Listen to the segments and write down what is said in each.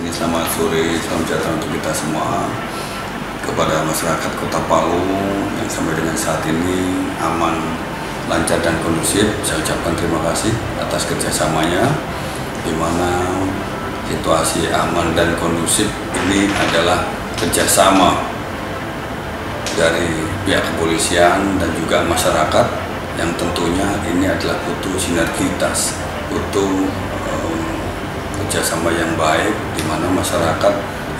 Ini selamat sore, salam sejahtera untuk kita semua. Kepada masyarakat Kota Palu yang sampai dengan saat ini aman, lancar dan kondusif, saya ucapkan terima kasih atas kerjasamanya, di mana situasi aman dan kondusif ini adalah kerjasama dari pihak kepolisian dan juga masyarakat, yang tentunya ini adalah butuh sinergitas, butuh kerjasama yang baik, di mana masyarakat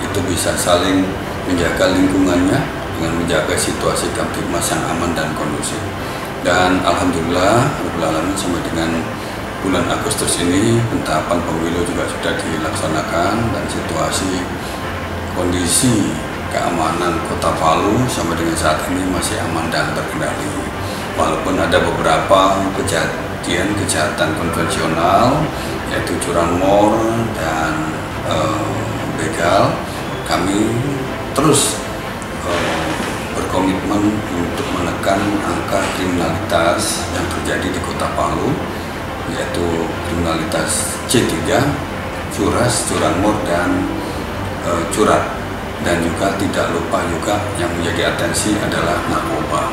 itu bisa saling menjaga lingkungannya dengan menjaga situasi Kamtibmas yang aman dan kondusif. Dan alhamdulillah, sampai dengan bulan Agustus ini pentahapan pemilu juga sudah dilaksanakan, dan situasi kondisi keamanan Kota Palu sampai dengan saat ini masih aman dan terkendali. Walaupun ada beberapa kejahatan konvensional, yaitu curanmor dan begal, kami terus berkomitmen untuk menekan angka kriminalitas yang terjadi di Kota Palu, yaitu kriminalitas C3, curas, curanmor, dan curat. Dan juga tidak lupa juga yang menjadi atensi adalah narkoba.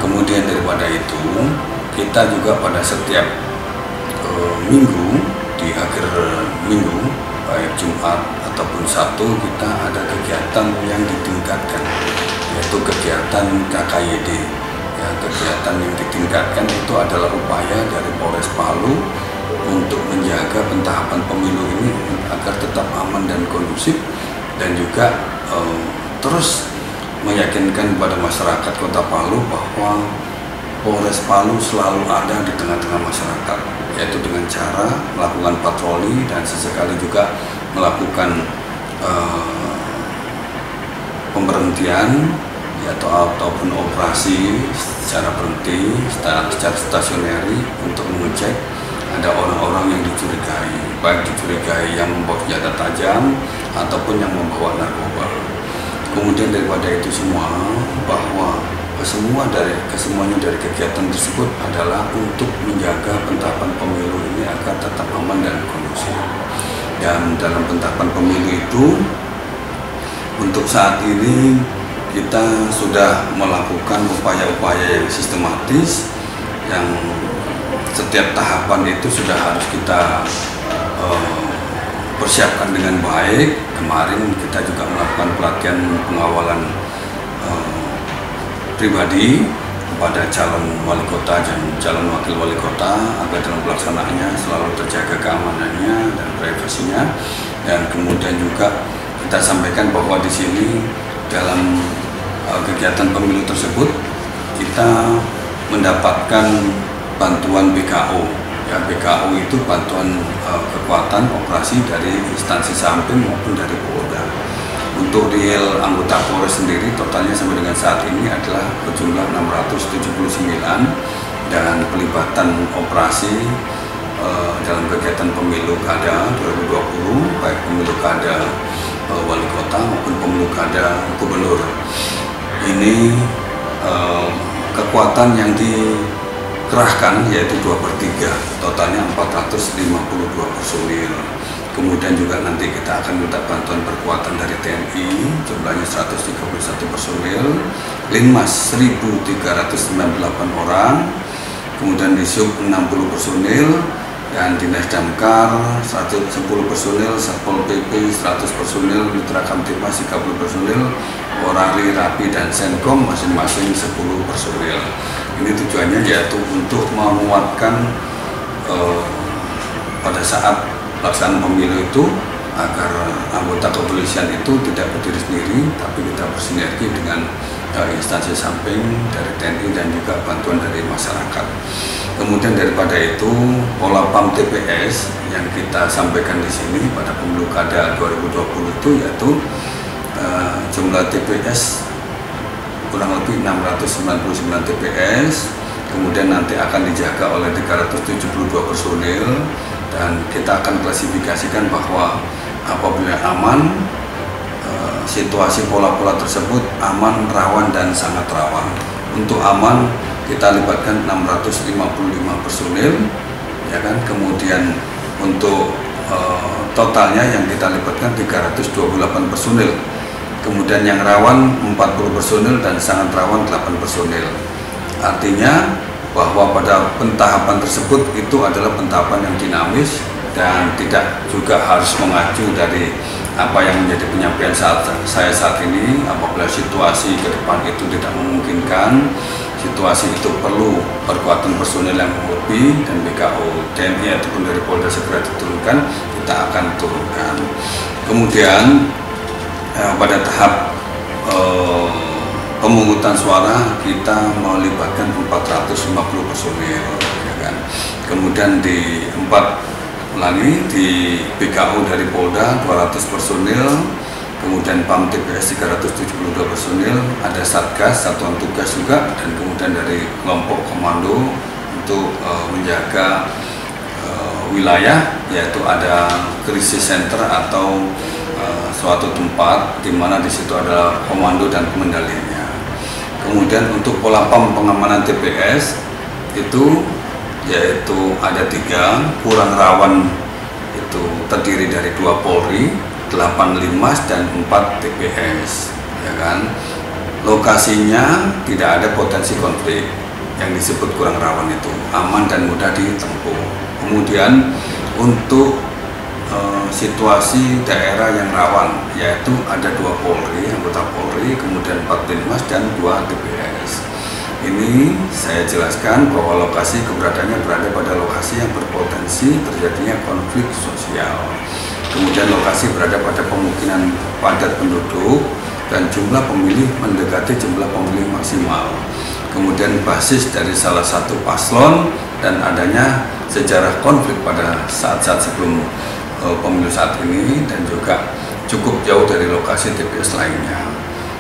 Kemudian daripada itu, kita juga pada setiap minggu, di akhir minggu, baik Jumat ataupun Sabtu, kita ada kegiatan yang ditingkatkan, yaitu kegiatan KKYD. Ya, kegiatan yang ditingkatkan itu adalah upaya dari Polres Palu untuk menjaga pentahapan pemilu ini agar tetap aman dan kondusif, dan juga terus meyakinkan kepada masyarakat Kota Palu bahwa Polres Palu selalu ada di tengah-tengah masyarakat, yaitu dengan cara melakukan patroli dan sesekali juga melakukan pemberhentian ataupun operasi secara berhenti, secara stasioneri, untuk mengecek ada orang-orang yang dicurigai, baik dicurigai yang membawa senjata tajam ataupun yang membawa narkoba. Kemudian daripada itu semua, bahwa kesemuanya dari kegiatan tersebut adalah untuk menjaga pentahapan pemilu ini agar tetap aman dan kondusif. Dan dalam pentahapan pemilu itu, untuk saat ini kita sudah melakukan upaya-upaya yang sistematis, yang setiap tahapan itu sudah harus kita persiapkan dengan baik. Kemarin kita juga melakukan pelatihan pengawalan pribadi kepada calon wali kota dan calon wakil wali kota, agar dalam pelaksanaannya selalu terjaga keamanannya dan privasinya. Dan kemudian juga kita sampaikan bahwa di sini dalam kegiatan pemilu tersebut kita mendapatkan bantuan BKO. Ya, BKO itu bantuan kekuatan operasi dari instansi samping maupun dari Polda. Untuk real anggota Polres sendiri totalnya sampai dengan saat ini adalah berjumlah 679, dan pelibatan operasi dalam kegiatan pemilu kada 2020, baik pemilu kada wali kota maupun pemilu kada gubernur. Ini kekuatan yang dikerahkan yaitu 2/3, totalnya 452 personil. Kemudian juga nanti kita akan minta bantuan perkuatan dari TNI, jumlahnya 131 personil, Linmas 1.398 orang, kemudian Disub 60 personil, dan Dinas Damkar 110 personil, Satpol PP 100 personil, Mitra Kamtibmas 30 personil, Orari, Rapi, dan Senkom masing-masing 10 personil. Ini tujuannya yaitu untuk menguatkan pada saat pelaksanaan pemilu itu, agar anggota kepolisian itu tidak berdiri sendiri, tapi kita bersinergi dengan instansi samping dari TNI dan juga bantuan dari masyarakat. Kemudian daripada itu, pola PAM TPS yang kita sampaikan di sini pada pemilu kada 2020 itu yaitu jumlah TPS kurang lebih 699 TPS, kemudian nanti akan dijaga oleh 372 personil, dan kita akan klasifikasikan bahwa apabila aman, situasi pola-pola tersebut aman, rawan, dan sangat rawan. Untuk aman kita libatkan 655 personil, ya kan. Kemudian untuk totalnya yang kita libatkan 328 personil. Kemudian yang rawan 40 personil dan sangat rawan 8 personil. Artinya bahwa pada pentahapan tersebut itu adalah pentahapan yang dinamis dan tidak juga harus mengacu dari apa yang menjadi penyampaian saya saat ini. Apabila situasi ke depan itu tidak memungkinkan, situasi itu perlu perkuatan personil yang lebih, dan BKO TNI ataupun dari Polda segera diturunkan, kita akan turunkan. Kemudian pada tahap pemungutan suara kita melibatkan 450 personil, ya kan? Kemudian di di BKO dari Polda 200 personil, kemudian PAM TPS 372 personil, ada Satgas, satuan tugas juga, dan kemudian dari kelompok komando untuk menjaga wilayah, yaitu ada krisis center atau suatu tempat di mana di situ ada komando dan pengendalinya. Kemudian untuk pola PAM pengamanan TPS itu yaitu ada 3, kurang rawan itu terdiri dari 2 Polri, 8 Linmas dan 4 TPS, ya kan. Lokasinya tidak ada potensi konflik, yang disebut kurang rawan itu aman dan mudah ditempuh. Kemudian untuk situasi daerah yang rawan, yaitu ada 2 Polri, anggota Polri, kemudian 4 Linmas dan 2 TPS. Ini saya jelaskan bahwa lokasi keberadaannya berada pada lokasi yang berpotensi terjadinya konflik sosial. Kemudian lokasi berada pada pemukiman padat penduduk dan jumlah pemilih mendekati jumlah pemilih maksimal. Kemudian basis dari salah satu paslon dan adanya sejarah konflik pada saat-saat sebelum pemilu saat ini, dan juga cukup jauh dari lokasi TPS lainnya.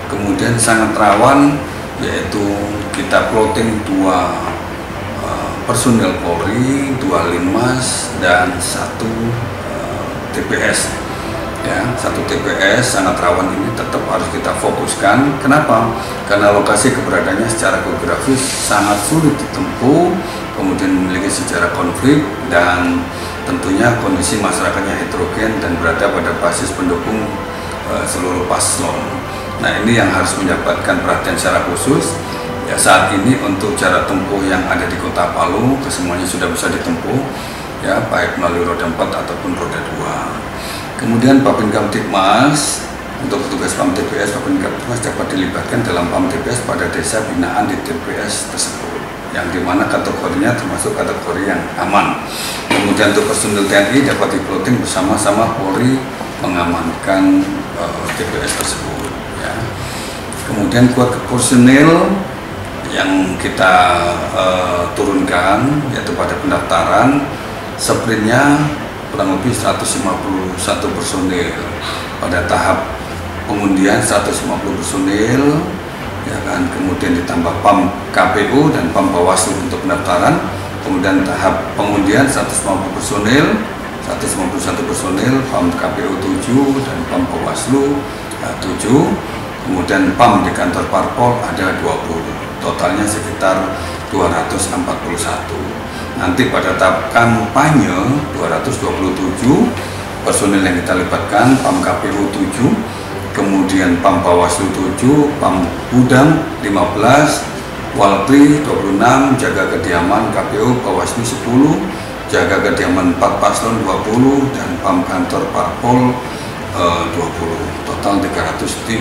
Kemudian sangat rawan, yaitu kita plotting 2 personil Polri, 2 Linmas dan 1 TPS. Ya, 1 TPS sangat rawan ini tetap harus kita fokuskan. Kenapa? Karena lokasi keberadaannya secara geografis sangat sulit ditempuh, kemudian memiliki sejarah konflik, dan tentunya kondisi masyarakatnya heterogen dan berada pada basis pendukung seluruh paslon. Nah, ini yang harus mendapatkan perhatian secara khusus. Ya, saat ini untuk jarak tempuh yang ada di Kota Palu kesemuanya sudah bisa ditempuh, ya, baik melalui roda 4 ataupun roda 2. Kemudian Babin Kamtibmas, untuk petugas PAM TPS, Babin Kamtibmas dapat dilibatkan dalam PAM TPS pada desa binaan di TPS tersebut, yang dimana kategorinya termasuk kategori yang aman. Kemudian untuk personil TNI dapat diploting bersama-sama Polri mengamankan TPS tersebut, ya. Kemudian kuat personil yang kita turunkan, yaitu pada pendaftaran sprintnya kurang lebih 151 personil, pada tahap pengundian 150 personil, ya kan. Kemudian ditambah PAM KPU dan PAM Bawaslu untuk pendaftaran. Kemudian tahap pengundian 150 personil, 151 personil, PAM KPU 7 dan PAM Bawaslu 7. Kemudian PAM di kantor parpol ada 20, totalnya sekitar 241. Nanti pada tahap kampanye 227 personil yang kita libatkan, PAM KPU 7, kemudian PAM Bawaslu 7, PAM Gudang 15, Walpri 26, jaga kediaman KPU Bawaslu 10, jaga kediaman 4 paslon 20, dan PAM kantor parpol 20, total 332.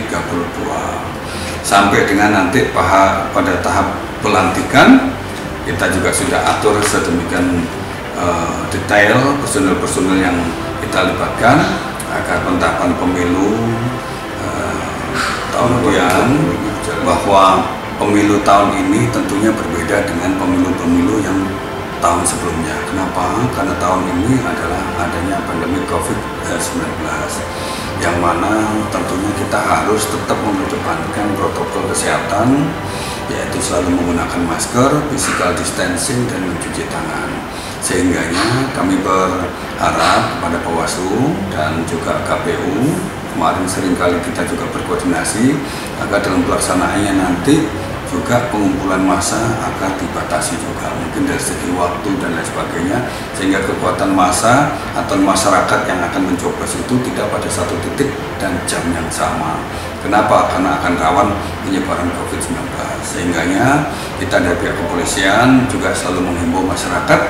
Sampai dengan nanti pada tahap pelantikan kita juga sudah atur sedemikian detail personil-personil yang kita libatkan agar pentahapan pemilu tahun depan, bahwa pemilu tahun ini tentunya berbeda dengan pemilu-pemilu yang tahun sebelumnya. Kenapa? Karena tahun ini adalah adanya pandemi COVID-19, yang mana tentunya kita harus tetap mengedepankan protokol kesehatan, yaitu selalu menggunakan masker, physical distancing, dan mencuci tangan. Sehingga kami berharap kepada Bawaslu dan juga KPU, kemarin seringkali kita juga berkoordinasi agar dalam pelaksanaannya nanti juga pengumpulan massa akan dibatasi juga, mungkin dari segi waktu dan lain sebagainya, sehingga kekuatan massa atau masyarakat yang akan mencoblos itu tidak pada satu titik dan jam yang sama. Kenapa? Karena akan rawan penyebaran COVID-19. Sehingganya kita dari pihak kepolisian juga selalu menghimbau masyarakat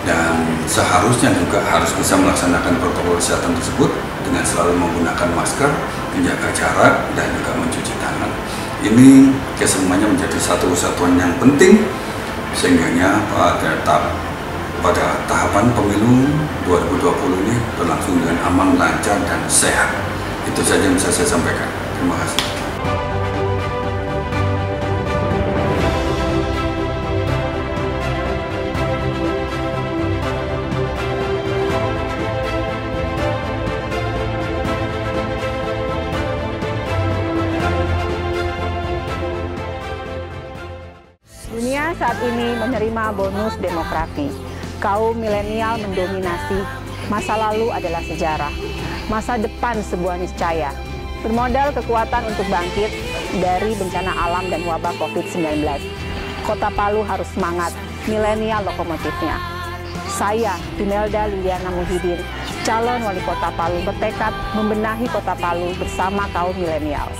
dan seharusnya juga harus bisa melaksanakan protokol kesehatan tersebut dengan selalu menggunakan masker, menjaga jarak, dan juga mencuci tangan. Ini kesemuanya menjadi satu kesatuan yang penting sehingganya pada tahapan pemilu 2020 ini berlangsung dengan aman, lancar, dan sehat. Itu saja yang bisa saya sampaikan. Terima kasih. Dunia saat ini menerima bonus demografi. Kaum milenial mendominasi. Masa lalu adalah sejarah. Masa depan sebuah niscaya. Bermodal kekuatan untuk bangkit dari bencana alam dan wabah COVID-19. Kota Palu harus semangat, milenial lokomotifnya. Saya, Imelda Liliana Muhyiddin, calon wali kota Palu, bertekad membenahi kota Palu bersama kaum milenial.